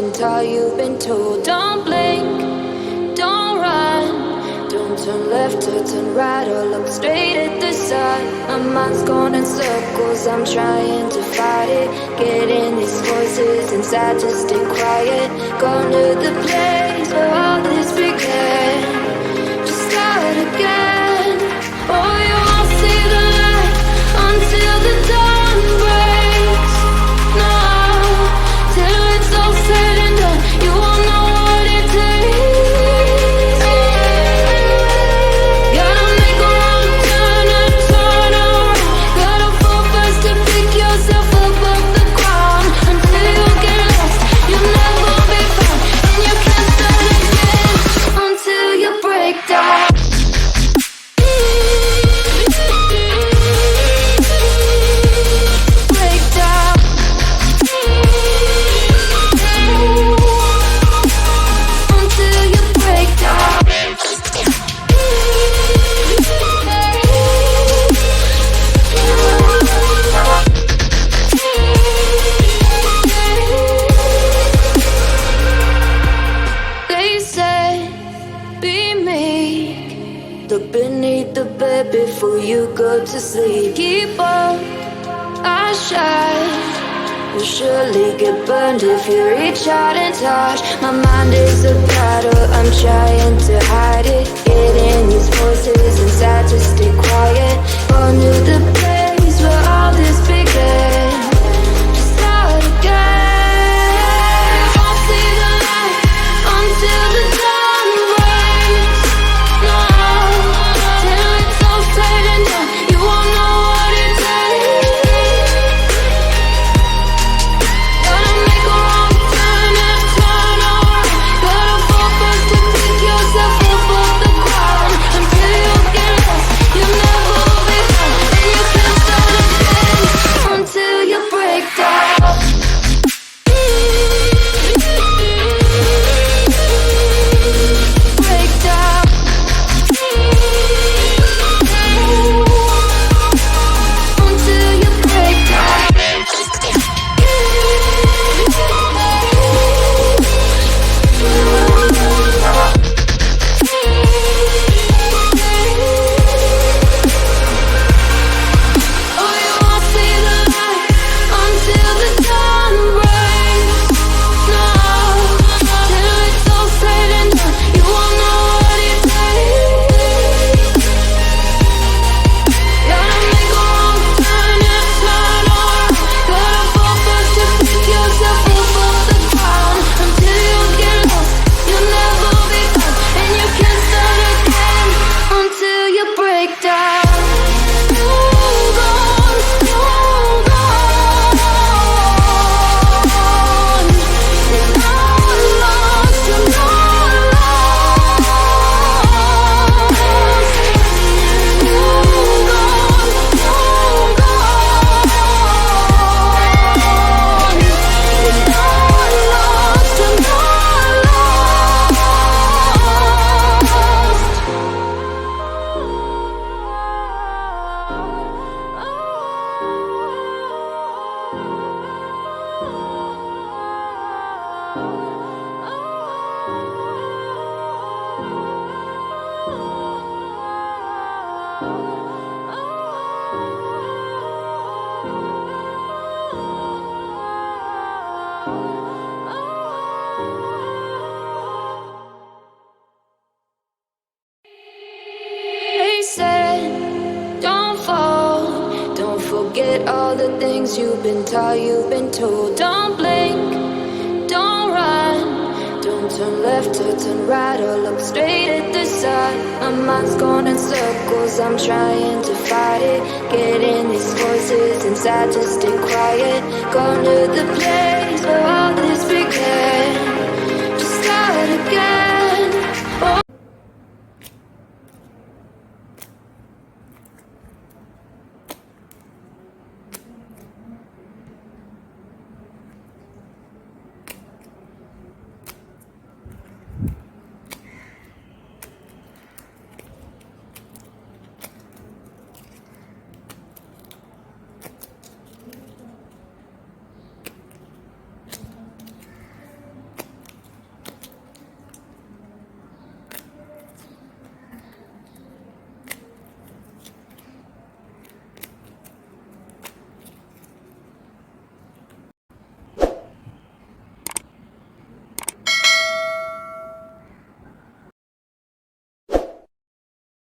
been taught, you've been told. Don't blink, don't run, don't turn left or turn right or look straight at the sun. My mind's going in circles, I'm trying to fight it. Getting these voices inside to stay quiet. Going to the place where all this began. Just start again. Oh, you won't see the light until the dawn breaks. No, till it's all said and done, you won't know what it takes. Gotta make a wrong turn and turn around. Gotta fall fast to pick yourself up off the ground. Until you get lost, you'll never be found. And you can't start again until you break down. Look beneath the bed before you go to sleep. Keep on, I shine. Will surely get burned if you reach out and touch. My mind is a battle, I'm trying to hide it. Getting these voices inside to stay quiet. Going to the place where all this began. Just start again. Won't see the light until the dawn breaks. No, till it's all said and done, you won't know what it takes. Gotta make a wrong turn and turn around. Gotta fall fast to pick yourself up off the ground. Until you get lost, you'll never be found. And you can't start again until you break down. Break down. Until you break down. Oh, you won't see the light until the dawn breaks. No, till it's all said and done, you won't know what it takes. Gotta make a wrong turn and turn around. Gotta fall fast to pick yourself up off the ground. Until you get lost, you'll never be found. And you can't start again until you break down. Hold on, hold on. You're not lost, you're not lost. Hold on, hold on. You're not lost, you're not They said, don't fall, don't forget all the things you've been taught, you've been told. Don't blink, don't run, don't turn left or turn right or look straight at the sun. My mind's going in circles, I'm trying to fight it. Getting these voices inside to stay quiet. Going to the place where all this